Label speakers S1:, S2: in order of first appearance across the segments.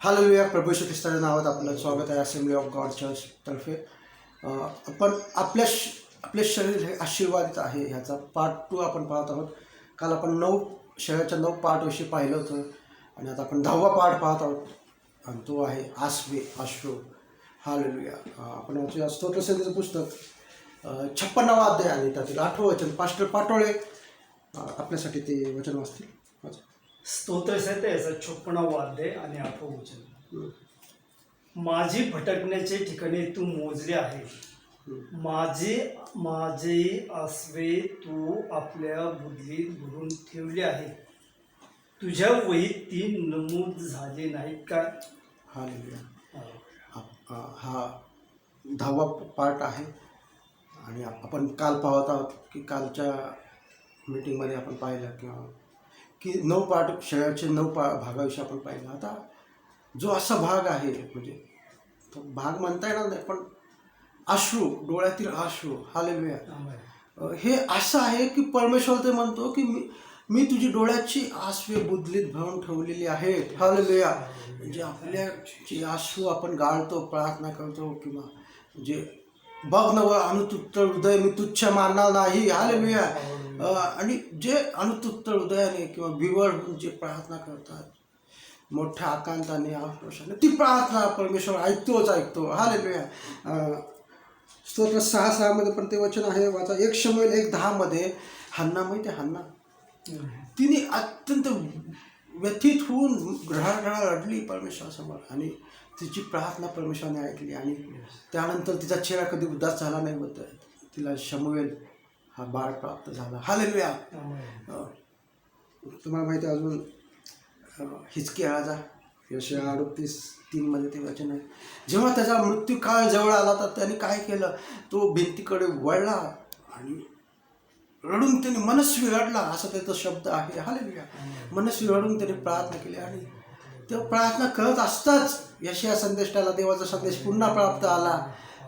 S1: Hallelujah. प्रभू येशू ख्रिस्ताच्या नावात आपलं स्वागत आहे असेंब्ली ऑफ गॉड चर्च तर्फे. आपण आपले शरीर हे आशीर्वादित आहे ह्याचा पार्ट 2 आपण पाहत आहोत. काल आपण शरीराच्या 9 पार्टविषयी पाहिलं होतं आणि आता आपण 10वा पार्ट पाहत आहोत आणि तो आहे आसवे अश्रू. हालेलुया. आपण वाचूया स्तोत्रसंहितेचं पुस्तक 56वा अध्याय आणि त्यातील 8वं वचन. पास्टर पाटोळे आपल्यासाठी ते वचन वाचतील.
S2: स्तोत्रसंहितेचा 56वा अध्याय आणि 8वं वचन. माझी भटकण्याचे ठिकाणे तू मोजले आहे, माझे आसवे तू आपल्या बुद्धीत भरून ठेवले आहे, तुझ्या वहीत ती नमूद झाले नाहीत का?
S1: हालेलुया. हा 10वा पार्ट आहे आणि आपण काल पाहत आहोत की कालच्या मीटिंगमध्ये आपण पाहिलं की 9 पार्ट शरीराचे 9 भागाविषयी आपण पाहिलं. आता जो असा भाग आहे म्हणजे तो भाग म्हणता येणार नाही पण अश्रू, डोळ्यातील अश्रू. हालेलुया. हे असं आहे की परमेश्वर ते म्हणतो की मी तुझी डोळ्याची आसवे बुदलीत भरून ठेवलेली आहेत. हालेलुया. म्हणजे आपल्याची अश्रू आपण गाळतो, प्रार्थना करतो किंवा जे बघ नव अनुतुत्त हृदय मी तुच्छ मानणार नाही. हालेलुया. आणि जे अनुतुत्त हृदयाने किंवा विवळ जे प्रार्थना करतात मोठ्या आकांताने आक्रोशाने ती प्रार्थना परमेश्वर ऐकतो. हालेलुया. स्तोत्र 6:6 मध्ये पण ते वचन आहे वाचा. 1 शमूएल 1:10 मध्ये हन्ना माहिती आहे, हन्ना तिने अत्यंत व्यथित होऊन घळाघळा रडली परमेश्वरासमोर आणि तिची प्रार्थना परमेश्वराने ऐकली आणि त्यानंतर तिचा चेहरा कधी उदास झाला नाही होत. तिला शमूएल हा बाळ प्राप्त झाला. हालेलुया. तुम्हाला माहिती आहे अजून हिजकियाचा यशाया 38:3 मध्ये ते वचन आहे. जेव्हा त्याचा मृत्यू काळ जवळ आला तर त्याने काय केलं, तो भिंतीकडे वळला आणि रडून त्याने मनस्वी रडला असा त्याचा शब्द आहे. हालेलुया. मनस्वी रडून त्याने प्रार्थना केली आणि तो प्रार्थना करत असताच यशाया संदेशाला देवाचा संदेश पुन्हा प्राप्त आला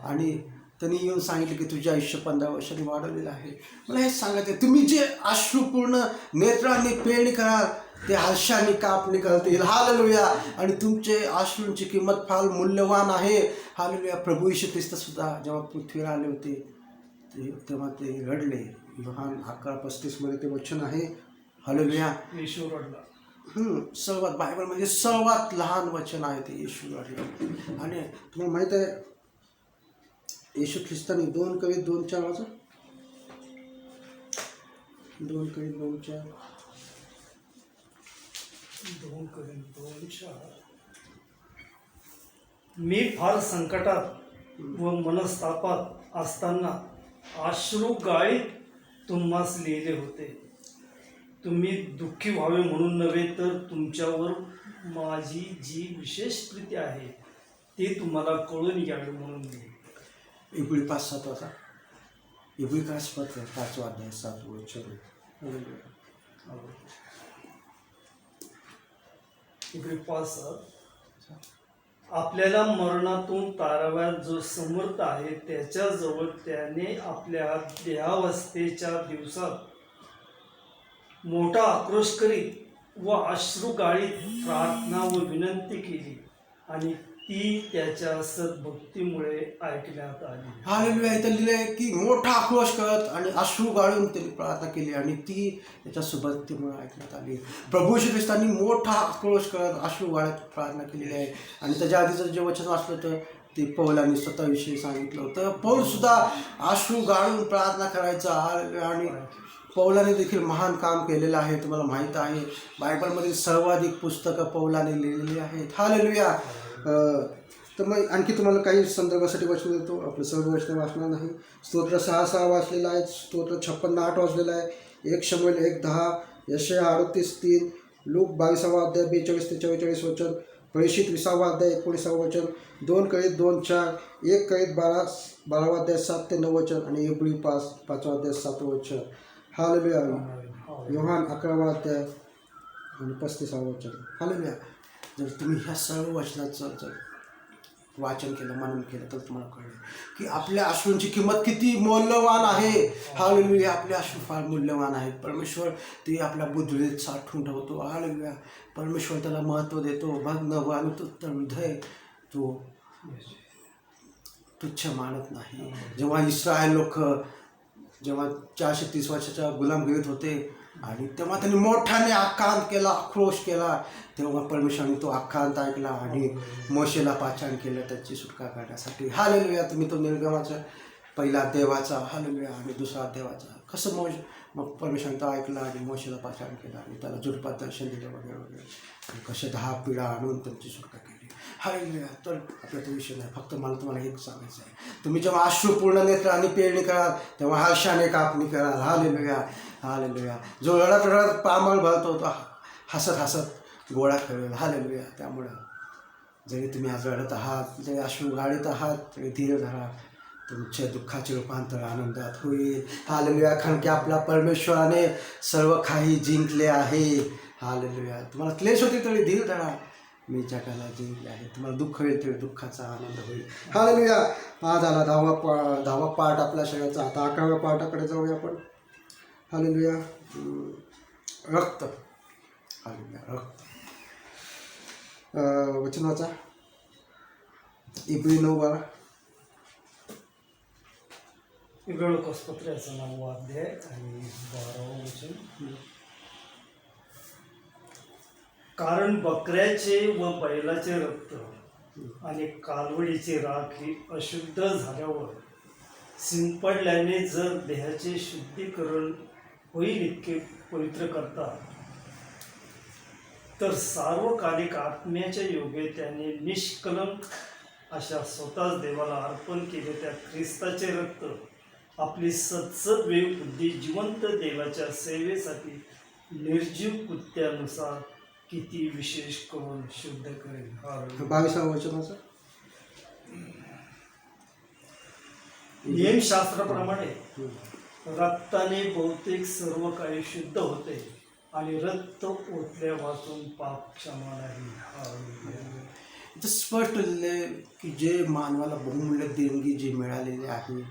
S1: आणि त्यांनी येऊन सांगितलं की तुझे आयुष्य 15 वर्षांनी वाढवलेलं आहे. मला हेच सांगायचं आहे, तुम्ही जे अश्रूपूर्ण नेत्रांनी पेरणी कराल ते हर्षाने कापणी करतील. हालेलुया. आणि तुमचे अश्रूंची किंमत फार मूल्यवान आहे. हालेलुया. प्रभू येशू ख्रिस्त सुद्धा जेव्हा पृथ्वीवर आले होते तेव्हा ते रडले. योहान 11:35 मध्ये ते वचन आहे. हालेलुया.
S2: येशू रडला.
S1: सर्वात बायबल म्हणजे सर्वात लहान वचन आहे ते येशू रडला. आणि तुम्हाला माहीत आहे येशू ख्रिस्ताने 2 कवी 2:4 वाचा. 2 कवी 2:4.
S2: 2 कवी 2:4. मी फार संकटात व मनस्तापात असताना अश्रू गाळीत तुम्हास लिहिले होते. तुम्ही दुःखी व्हावे म्हणून नव्हे तर तुमच्यावर माझी जी विशेष प्रीती आहे ते तुम्हाला कळून यावे म्हणून.
S1: इब्री 5:7 वाचा. इब्री 5:5 अध्याय 7 वचन.
S2: इब्री 5:7. आपल्याला मरणातून तारवायला जो समर्थ आहे त्याच्याजवळ त्याने आपल्या देहावस्थेच्या दिवसात मोठा आक्रोश करीत व अश्रू गाळीत प्रार्थना व विनंती केली आणि ती त्याच्या सद्भक्तीमुळे ऐकण्यात आली.
S1: हालेलुया. इथं लिहिलं आहे की मोठा आक्रोश करत आणि अश्रू गाळून त्यांनी प्रार्थना केली आणि ती त्याच्या सुभक्तीमुळे ऐकण्यात आली. प्रभू येशू ख्रिस्तांनी मोठा आक्रोश करत अश्रू गाळत प्रार्थना केलेली आहे. आणि त्याच्या आधीचं जे वचन वाचलं तर ते पौलांनी स्वतःविषयी सांगितलं होतं. पौल सुद्धा अश्रू गाळून प्रार्थना करायचा. आणि पौलाने देखील महान काम केलेलं आहे. तुम्हाला माहीत आहे बायबलमधील सर्वाधिक पुस्तकं पौलाने लिहिलेली आहेत. हालेलुया. तर मग आणखी तुम्हाला काही संदर्भासाठी वचन देतो. आपलं सर्व वचन वाचणार नाही. स्तोत्र 6:6 वाचलेलं आहे. स्तोत्र 56:8 वाचलेलं आहे. 1 शमूएल 1:10. यशाया 38:3. लूक 22वा अध्याय 42 ते 44 वचन. प्रेषित 20वा अध्याय 19वा वचन. 2 कळीत 2:4. 1 कळीत 12वा अध्याय 7 ते 9 वचन आणि इब्री 5वा अध्याय 7 वचन. हालेलुया. योहान 11वा अध्याय आणि 35वा वचन. हालेलुया. जर तुम्ही ह्या सर्व वचनाचं जर वाचन केलं, मनन केलं तर तुम्हाला कळेल की आपल्या अश्रूंची किंमत किती मौल्यवान आहे. हालेलुया, आपले अश्रू फार मूल्यवान आहेत. परमेश्वर ते आपल्या बुद्धीत साठवून ठेवतो. हालेलुया, परमेश्वर त्याला महत्त्व देतो. भग्न आणि तुत्त हृदय तो तुच्छ मानत नाही. जेव्हा इस्रायल लोक जेव्हा 430 वर्षाच्या गुलामगिरीत होते आणि तेव्हा त्यांनी मोठ्याने आक्रांत केला, आक्रोश केला, तेव्हा परमेश्वराने तो आक्रांत ऐकला आणि मोशेला पाचारण केलं त्याची सुटका करण्यासाठी. हालेलुया, तुम्ही तो निर्गमाचा पहिला देवाचा हालेलुया आणि दुसरा देवाचा कसं मग परमेश्वराने तो ऐकला आणि मोशेला पाचारण केलं आणि त्याला झुडपात दर्शन दिलं वगैरे वगैरे आणि कसे 10 पिढा आणून त्यांची सुटका केली. हालेलुया. तर आपला तो विषय नाही, फक्त मला तुम्हाला एक सांगायचं आहे, तुम्ही जेव्हा अश्रूपूर्ण नेत्राने पेरणी कराल तेव्हा हर्षाने कापणी कराल. Hallelujah, hallelujah. जो रडत रडत पामळ भरतो तो हसत हसत गोळा करेल. हालेलुया. त्यामुळं जरी तुम्ही आज रडत आहात, जरी अश्रू गाळीत आहात, तरी धीर धरा, तुमच्या दुःखाचे रूपांतर आनंदात होईल. हालेलुया, कारण की आपल्या परमेश्वराने सर्व काही जिंकले आहे. हालेलुया. तुम्हाला क्लेश होते तरी धीर धरा, मी जगाला जिंकले आहे. तुम्हाला दुःख होईल तरी दुःखाचा आनंद होईल. हालेलुया. आज आला 10वा पार्ट आपल्या शरीराचा. आता 11व्या पार्टाकडे जाऊया आपण. हालेलुया. रक्त. हालेलुया, रक्त. वचनाचा इब्री 9:12.
S2: इब्री लोकासपत्राचं 9वा अध्याय आणि 12वं वचन. कारण बकऱ्याचे व बैलाचे रक्त आणि कालवडीचे राख ही अशुद्ध झाल्यावर शिंपडल्याने जर देहाचे शुद्धीकरण होईल इतके पवित्र करतात, तर सार्वकालिक आत्म्याच्या योगे त्याने निष्कलंक अशा स्वतःच देवाला अर्पण केले त्या ख्रिस्ताचे रक्त आपली सद्सद्विवेक बुद्धी जिवंत देवाच्या सेवेसाठी निर्जीव कृत्यानुसार किती विशेष करून शुद्ध करेल.
S1: 22व्या वचनाचं.
S2: नियमशास्त्राप्रमाणे रक्ताने बहुतेक सर्व काही शुद्ध होते आणि रक्त ओतल्या वाचून पाप क्षमा नाही.
S1: इथं स्पष्ट लिहिले की जे मानवाला बहुमूल्य देणगी जी मिळालेली आहे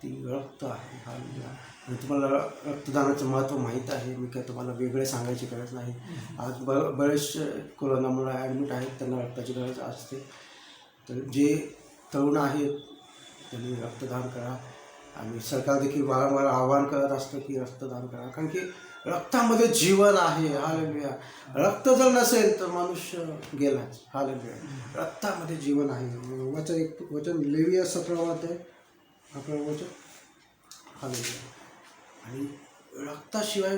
S1: ती रक्त आहे. हालेलुया. आणि तुम्हाला रक्तदानाचं महत्त्व माहीत आहे, मी काय तुम्हाला वेगळे सांगायची गरज नाही. आज बरेचसे कोरोनामुळे ॲडमिट आहेत, त्यांना रक्ताची गरज असते. तर जे तरुण आहेत त्यांनी रक्तदान करा. आणि सरकार देखील वारंवार आवाहन करत असतं की रक्तदान करा, कारण की रक्तामध्ये जीवन आहे. हालेलुया. रक्त जर नसेल तर मनुष्य गेलाच. हालेलुया. रक्तामध्ये जीवन आहे. एक वचन लेविया 17वा अध्याय 11वं वचन. हालेलुया. आणि रक्ताशिवाय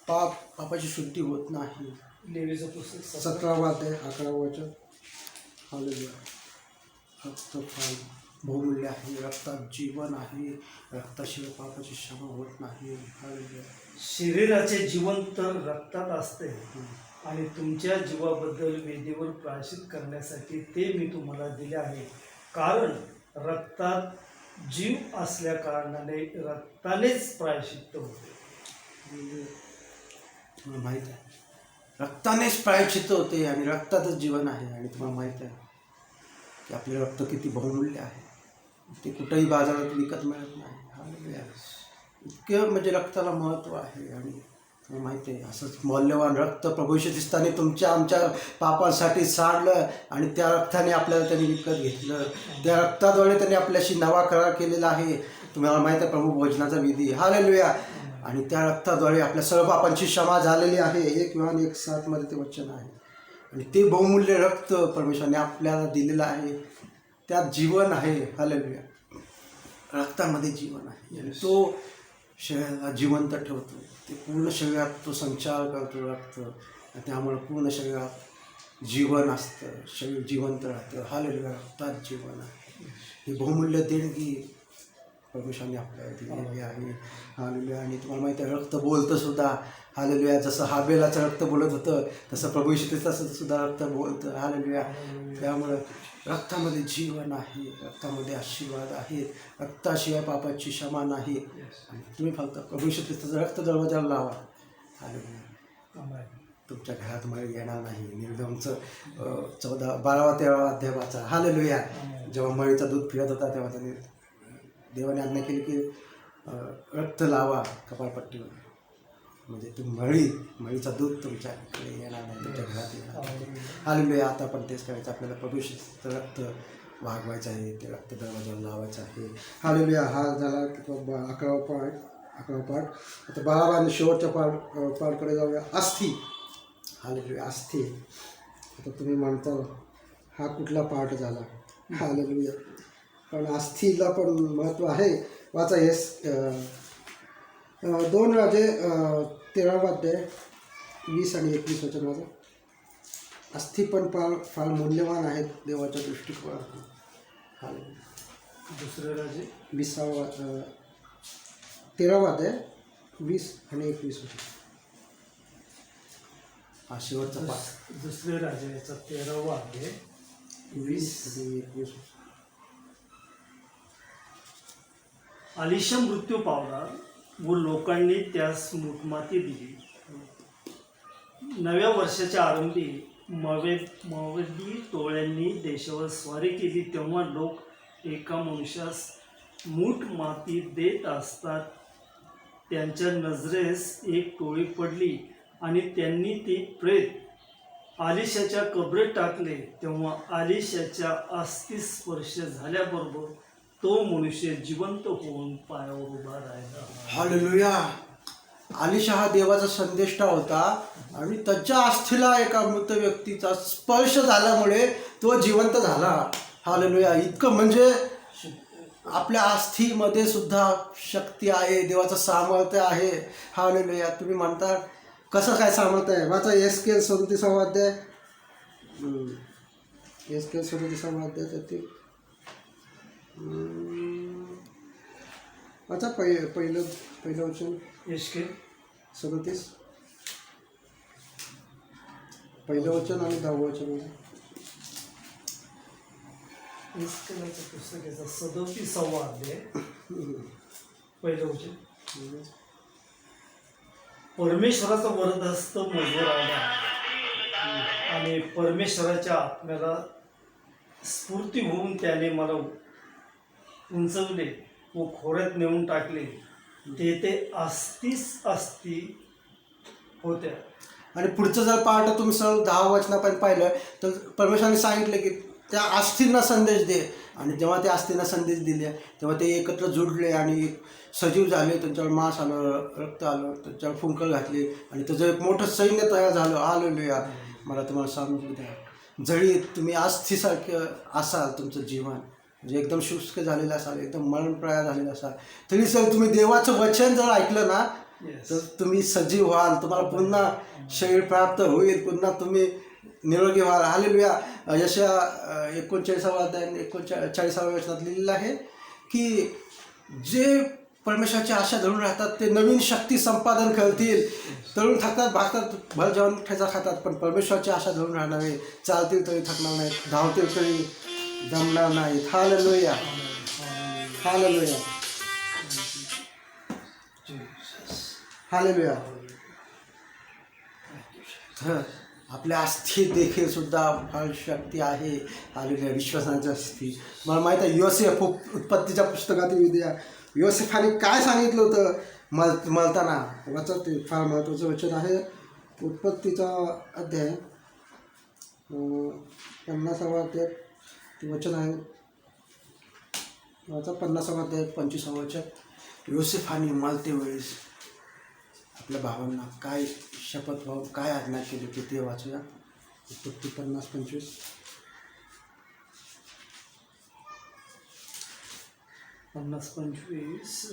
S1: पापाची शुद्धी होत नाही.
S2: लेवीचं पुस्तक
S1: 17वा अध्याय 11वं वचन. हालेलुया. रक्त फार बहुमूल्य आहे. रक्तात जीवन आहे. रक्ताशिवाय पापाची क्षमा होत नाही. हालेलुया.
S2: शरीराचे जीवन तर रक्तात असते आणि तुमच्या जीवाबद्दल वेदीवर प्रायश्चित करण्यासाठी ते मी तुम्हाला दिले आहे. कारण रक्तात जीव असल्या कारणाने रक्तानेच प्रायश्चित्त होते.
S1: तुम्हाला माहीत आहे, रक्तानेच प्रायश्चित्त होते आणि रक्तातच जीवन आहे. आणि तुम्हाला माहीत आहे की आपले रक्त किती बहुमूल्य आहे, ते कुठंही बाजारात विकत मिळत नाही. हालेलुया. इतकं म्हणजे रक्ताला महत्त्व आहे. आणि तुम्हाला माहिती आहे असंच मौल्यवान रक्त प्रभू येशू ख्रिस्ताने तुमच्या आमच्या पापांसाठी सांडलं आणि त्या रक्ताने आपल्याला त्यांनी विकत घेतलं. त्या रक्ताद्वारे त्यांनी आपल्याशी नवा करार केलेला आहे. तुम्हाला माहीत आहे प्रभू भोजनाचा विधी. हालेलुया. आणि त्या रक्ताद्वारे आपल्या सर्व पापांची क्षमा झालेली आहे. 1 योहान 1:7 ते वचन आहे. आणि ते बहुमूल्य रक्त परमेश्वराने आपल्याला दिलेलं आहे. त्यात जीवन आहे. हालेलुया. रक्तामध्ये जीवन आहे आणि तो शरीराला जिवंत ठेवतो. ते पूर्ण शरीरात तो संचार करतो रक्त. त्यामुळे पूर्ण शरीरात जीवन असतं, शरीर जिवंत राहतं. हालेलुया. रक्तात जीवन आहे. ही बहुमूल्य देणगी परमेश्वराने आपल्याला दिलेली आहे. हालेलुया. आणि तुम्हाला माहिती आहे रक्त बोलतं सुद्धा. हालेलुया. जसं हाबेलाचं रक्त बोलत होतं तसं प्रभू येशू ख्रिस्ताचं सुद्धा रक्त बोलतं. हालेलुया. त्यामुळं रक्तामध्ये जीवन आहे. रक्तामध्ये आशीर्वाद आहे. रक्ताशिवाय पापाची क्षमा नाही. आणि तुम्ही फक्त प्रभू येशू ख्रिस्ताचं रक्त दरवाजाला लावा. हालेलुया. तुमच्या घरात मळी येणार नाही. निर्गमचं 12-13 अध्याय वाचा. हालेलुया. जेव्हा मळीचा दूध फिरत होता तेव्हा त्याने देवाने आज्ञा केली की रक्त लावा कपाळपट्टीवर, म्हणजे ती मळीचा दूध तुमच्याकडे येणार नाही, तुमच्या घरात येणार नाही. हालेलुया. आता पण तेच करायचं आपल्याला. प्रभूचं रक्त वागवायचं आहे, ते रक्त दरवाजावर लावायचं आहे. हालेलुया. हा झाला की 11वा पाठ. आता 12वा आणि शेवटच्या पाठकडे जाऊया. अस्थी. हालेलुया. अस्थी. आता तुम्ही म्हणता हा कुठला पाठ झाला? हालेलुया. पण अस्थीला पण महत्त्व आहे. वाचा येस 2 राजे 13वा अध्याय 20 आणि 21 वचन वाचा. अस्थी पण फार मूल्यवान आहेत देवाच्या दृष्टिकोनातून. हालेलुया.
S2: दुसरे राजे
S1: 13वा अध्याय 20 आणि 21 वचन. हा शेवटचा पाठ.
S2: दुसरे राजाचा 13वा अध्याय
S1: 20 आणि 21 वचन.
S2: आलिशा मृत्यू पावला व लोकांनी त्यास मूठमाती दिली. नव्या वर्षाच्या आरंभी मवेदी टोळ्यांनी देशावर स्वारी केली. तेव्हा लोक एका मनुष्यास मूठ माती देत असतात. त्यांच्या नजरेस एक टोळी पडली आणि त्यांनी ती प्रेत आलिशाच्या कबरेत टाकले. तेव्हा आलिशाच्या अस्थी स्पर्श झाल्याबरोबर तो मनुष्य जिवंत होऊन पायावर उभा राहिला.
S1: हालेलुया. आलिशा हा देवाचा संदेष्टा होता आणि त्याच्या अस्थीला एका मृत व्यक्तीचा स्पर्श झाल्यामुळे तो जिवंत झाला. हालेलुया. इतकं म्हणजे आपल्या अस्थीमध्ये सुद्धा शक्ती आहे, देवाचं सामर्थ्य आहे. हालेलुया. तुम्ही म्हणता कसं काय सामर्थ्य आहे? वाचा एसकेल 37वा अध्याय. एसकेल 37वा अध्याय ते वाचा. पहिलं वचन.
S2: एसकेल
S1: 37 पहिलं वचन आणि 10वं वचन.
S2: एसकेलाच्या पुस्तकाचा 37वा अध्याय पहिलं वचन. परमेश्वराचा वरदहस्त मजवर आला आणि परमेश्वराच्या आत्म्याला स्फूर्ती होऊन त्याने मला उंचवले व खोऱ्यात नेऊन टाकले. तेथे अस्थी होत्या.
S1: आणि पुढचं जर पाठ तुम्ही सरळ 10 वचनापर्यंत पाहिलं तर परमेश्वराने सांगितलं की त्या अस्थींना संदेश दे. आणि जेव्हा त्या अस्थींना संदेश दिले तेव्हा ते एकत्र जुडले आणि सजीव झाले. त्यांच्यावर मांस आलं, रक्त आलं, त्यांच्यावर फुंकर घातले आणि त्याचं एक मोठं सैन्य तयार झालं. हालेलुया. मला तुम्हाला सांगू द्या, जरी तुम्ही अस्थीसारखं असाल, तुमचं जीवन म्हणजे एकदम शुष्क झालेलं असाल, एकदम मरणप्राय झालेलं असाल, तरी जर तुम्ही देवाचं वचन जर ऐकलं ना तर तुम्ही सजीव व्हाल. तुम्हाला पुन्हा शरीर प्राप्त होईल, पुन्हा तुम्ही निरोगी व्हाल. हालेलुया. यशया 39वा अध्याय 40व्या वचनात लिहिलेलं आहे की जे परमेश्वराची आशा धरून राहतात ते नवीन शक्ती संपादन करतील. तरुण थकतात, भागतात, भर जेवण ठेचा खातात, पण परमेश्वराची आशा धरून राहणारे चालतील तरी थकणार नाहीत, धावतील तरी दमणार नाहीत. हालेलुया. हालेलुया. हालेलुया. तर आपल्या अस्थी देखील सुद्धा फार शक्ती आहे. हालेलुया. विश्वासाची अस्थी. मला माहीत आहे योसेफ उत्पत्तीच्या पुस्तकात विद्या योसेफाने काय सांगितलं होतं मलताना. वाचा, ते फार महत्त्वाचं वचन आहे. उत्पत्तीचा अध्याय 50वा अध्याय ते वचन आहे. वाचा 50वा अध्याय 25वा वचन. योसेफाने मलते वेळेस आपल्या भावांना काय शपथ भाव काय आज्ञा केली की ते वाचूया. उत्पत्ती 50-25.
S2: 50-25.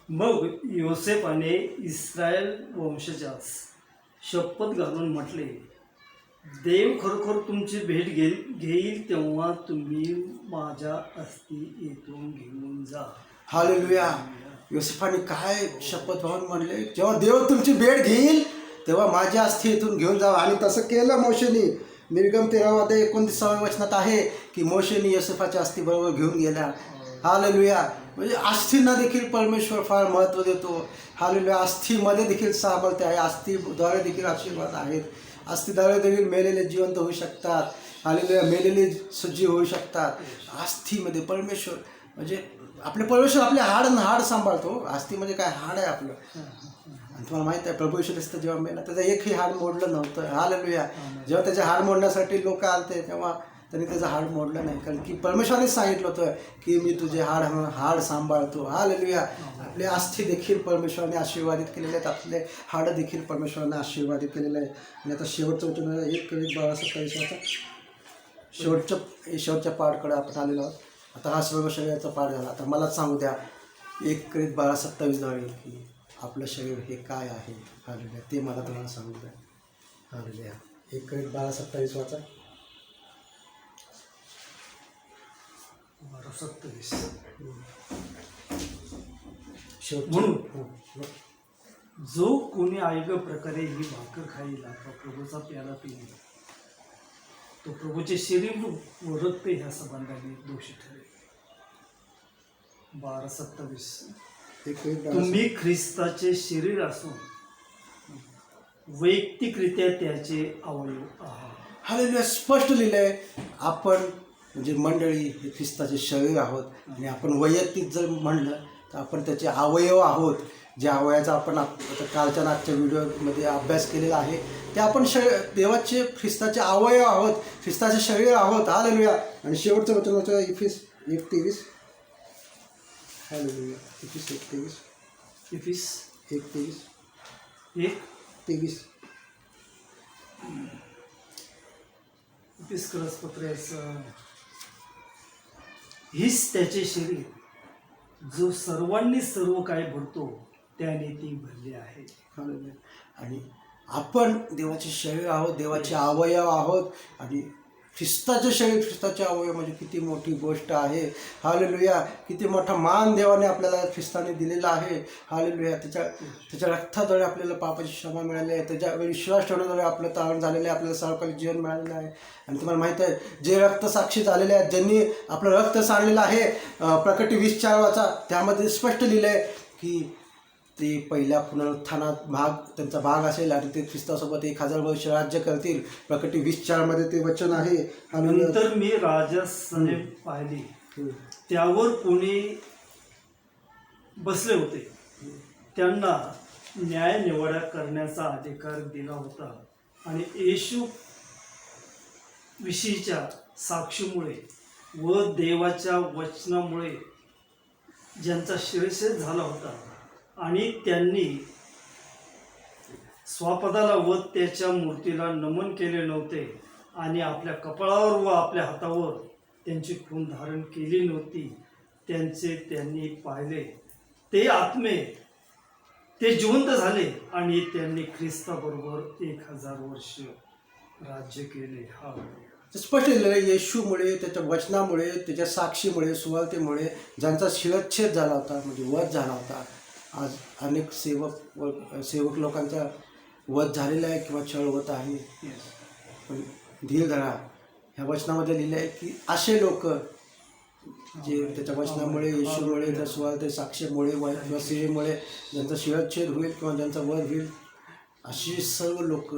S2: मग योसेफाने इस्रायल वंशजास शपथ घालून म्हटले, देव खरोखर तुमची भेट घेईल तेव्हा तुम्ही माझ्या अस्थी येथून घेऊन जा.
S1: हालेलुया. योसेफाने काय शपथ भावून म्हणले, जेव्हा देव तुमची भेट घेईल तेव्हा माझ्या अस्थी येथून घेऊन जावा. आणि तसं केलं मोशेनी. निर्गम 13वा अध्याय 29व्या वचनात आहे की मोशेनी योसेफाच्या अस्थी बरोबर घेऊन गेल्या. हालेलुया. म्हणजे अस्थींना देखील परमेश्वर फार महत्त्व देतो. हालेलुया. अस्थीमध्ये देखील सामर्थ्य आहे. अस्थीद्वारे देखील आशीर्वाद आहेत. अस्थीद्वारे देखील मेलेले जिवंत होऊ शकतात. हालेलुया. मेलेले सजीव होऊ शकतात. अस्थीमध्ये परमेश्वर म्हणजे परमेश्वर आपले हाड सांभाळतो. अस्थी म्हणजे काय, हाड आहे आपलं. आणि तुम्हाला माहिती आहे प्रभू येशू ख्रिस्त जेव्हा मेला त्याचं एकही हाड मोडलं नव्हतं. हालेलुया. जेव्हा त्याचे हाड मोडण्यासाठी लोक आलते तेव्हा त्यांनी त्याचं हाड मोडलं नाही, कारण की परमेश्वरानेच सांगितलं होतं की मी तुझे हाड सांभाळतो. हालेलुया. आपले अस्थी देखील परमेश्वराने आशीर्वादित केलेले आहेत. आपले हाडं देखील परमेश्वराने आशीर्वादित केलेलं आहे. आणि आता शेवटचं वचन 1 Corinthians 12:27 शेवटच्या पाठकडे आपण आलेलो आहोत. आता हा सर्व शरीराचा पाठ झाला. आता मलाच सांगू द्या 1 Corinthians 12:27 द्वारे की आपलं शरीर हे काय आहे. हालेलुया. ते मला तुम्हाला सांगू द्या. हालेलुया. 1 Corinthians 12:27 वाचा.
S2: 12:27
S1: म्हणून
S2: जो कोणी आयोग प्रकारे ही भाकर खाईल अथवा प्रभूचा प्याला पिईल तो प्रभूचे शरीर व रक्त ह्या संबंधाने दोषी ठरेल. 12:27 तुम्ही ख्रिस्ताचे शरीर असून वैयक्तिकरित्या त्याचे अवयव आहात.
S1: हालेलुया. स्पष्ट लिहिलंय आपण म्हणजे मंडळी हे ख्रिस्ताचे शरीर आहोत. आणि आपण वैयक्तिक जर म्हणलं तर आपण त्याचे अवयव आहोत. ज्या अवयवाचा आपण आता कालच्या मागच्या व्हिडिओमध्ये अभ्यास केलेला आहे ते आपण देवाचे ख्रिस्ताचे अवयव आहोत, ख्रिस्ताचे शरीर आहोत. हालेलुया. आणि शेवटचं वचन होतं इफिस 1:23. हालेलुया. इफिस 1:23.
S2: इफिस
S1: 1:23.
S2: 1:23 इफिस करसपत्राचं हीच त्याचे शरीर जो सर्वांनी सर्व काही भरतो त्याने ती भरली आहे.
S1: हालेलुया. आणि आपण देवाचे शरीर आहोत, देवाचे अवयव आहोत. आणि ख्रिस्ताचे शरीर, ख्रिस्ताचे अवयव म्हणजे किती मोठी गोष्ट आहे. हालेलुया. किती मोठा मान देवाने आपल्याला ख्रिस्ताने दिलेला आहे. हालेलुया. त्याच्या रक्ताद्वारे आपल्याला पापाची क्षमा मिळाली आहे. त्याच्यावर विश्वास ठेवण्याद्वारे आपलं तारण झालेलं आहे. आपल्याला सार्वकालिक जीवन मिळालेलं आहे. आणि तुम्हाला माहीत आहे जे रक्तसाक्षी झालेले आहेत, ज्यांनी आपलं रक्त सांडलेलं आहे, प्रकटी 20:4 वाचा. त्यामध्ये स्पष्ट लिहिलं आहे की ते पहिल्या पुनरुत्थानात त्यांचा भाग असेल आणि ते ख्रिस्तासोबत 1000 वर्ष राज्य करतील. प्रकटी 20:4 मध्ये ते वचन आहे.
S2: नंतर मी राजासने पाहिले, त्यावर कोणी बसले होते. त्यांना न्याय निवाडा करण्याचा अधिकार दिला होता. आणि येशू विषयीच्या साक्षीमुळे व देवाच्या वचनामुळे ज्यांचा शिरच्छेद झाला होता आणि त्यांनी स्वपदाला व त्याच्या मूर्तीला नमन केले नव्हते आणि आपल्या कपाळावर व आपल्या हातावर त्यांची खून धारण केली नव्हती, त्यांचे त्यांनी पाहिले. ते आत्मे ते जिवंत झाले आणि त्यांनी ख्रिस्ताबरोबर 1000 वर्ष राज्य केले. हा
S1: स्पष्ट लिहिलेलं आहे. येशूमुळे, त्याच्या वचनामुळे, त्याच्या साक्षीमुळे, सुवार्तेमुळे ज्यांचा शिरच्छेद झाला होता म्हणजे वध झाला होता. आज अनेक सेवक लोकांचा वध झालेला आहे किंवा छळ होत आहे. पण धीर धरा. ह्या वचनामध्ये लिहिलं आहे की असे लोक जे त्याच्या वचनामुळे, येशूमुळे, त्या सुवार्ते साक्षीमुळे किंवा सेवेमुळे ज्यांचा शिरच्छेद होईल किंवा ज्यांचा वध होईल, अशी सर्व लोक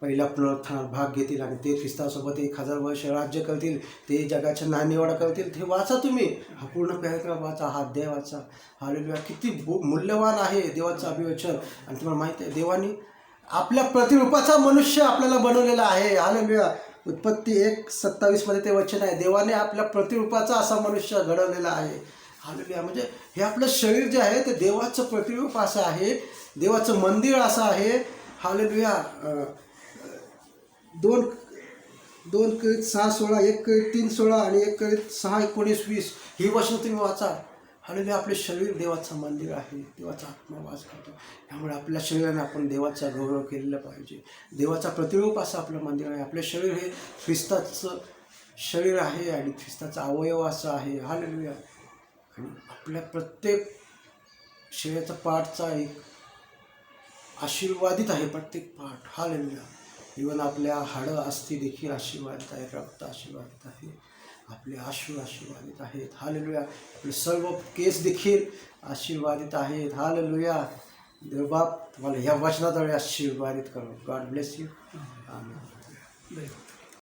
S1: पहिल्या पुनरुत्थानात भाग घेतील आणि ते ख्रिस्तासोबत 1000 वर्ष राज्य करतील. ते जगाच्या न्यायनिवाडा करतील. ते वाचा तुम्ही. हा पूर्ण पॅरेग्राफ वाचा, हा अध्याय वाचा. हालेलुया. किती मूल्यवान आहे देवाचं अभिवचन. आणि तुम्हाला माहिती आहे देवाने आपल्या प्रतिरूपाचा मनुष्य आपल्याला बनवलेला आहे. हालेलुया. उत्पत्ती 1:27 मध्ये ते वचन आहे. देवाने आपल्या प्रतिरूपाचा असा मनुष्य घडवलेला आहे. हालेलुया. म्हणजे हे आपलं शरीर जे आहे ते देवाचं प्रतिरूप असं आहे, देवाचं मंदिर असं आहे. हालेलुया. 2 Corinthians 6:16, 1 Corinthians 3:16 आणि 1 Corinthians 6:19-20 ही वचनं तुम्ही वाचा. हालेलुया. आपले शरीर देवाचं मंदिर आहे, देवाचा आत्मा वास करतो. त्यामुळे आपल्या शरीराने आपण देवाचा गौरव केलेला पाहिजे. देवाचा प्रतिरूप असं आपलं मंदिर आहे. आपले शरीर हे ख्रिस्ताचं शरीर आहे आणि ख्रिस्ताचा अवयव असं आहे. हालेलुया. आणि आपल्या प्रत्येक शरीराचा पाठचा एक आशीर्वादित आहे. प्रत्येक पाठ. हालेलुया. इवन आपल्या हाडं अस्थी देखील आशीर्वादित आहे, रक्त आशीर्वादित आहे. आपले अश्रू आशीर्वादित आहेत. हालेलुया. आपले सर्व केस देखील आशीर्वादित आहेत. हालेलुया. देवबाप तुम्हाला ह्या वचनाद्वारे आशीर्वादित करो. God bless you. आमेन.
S2: बरं.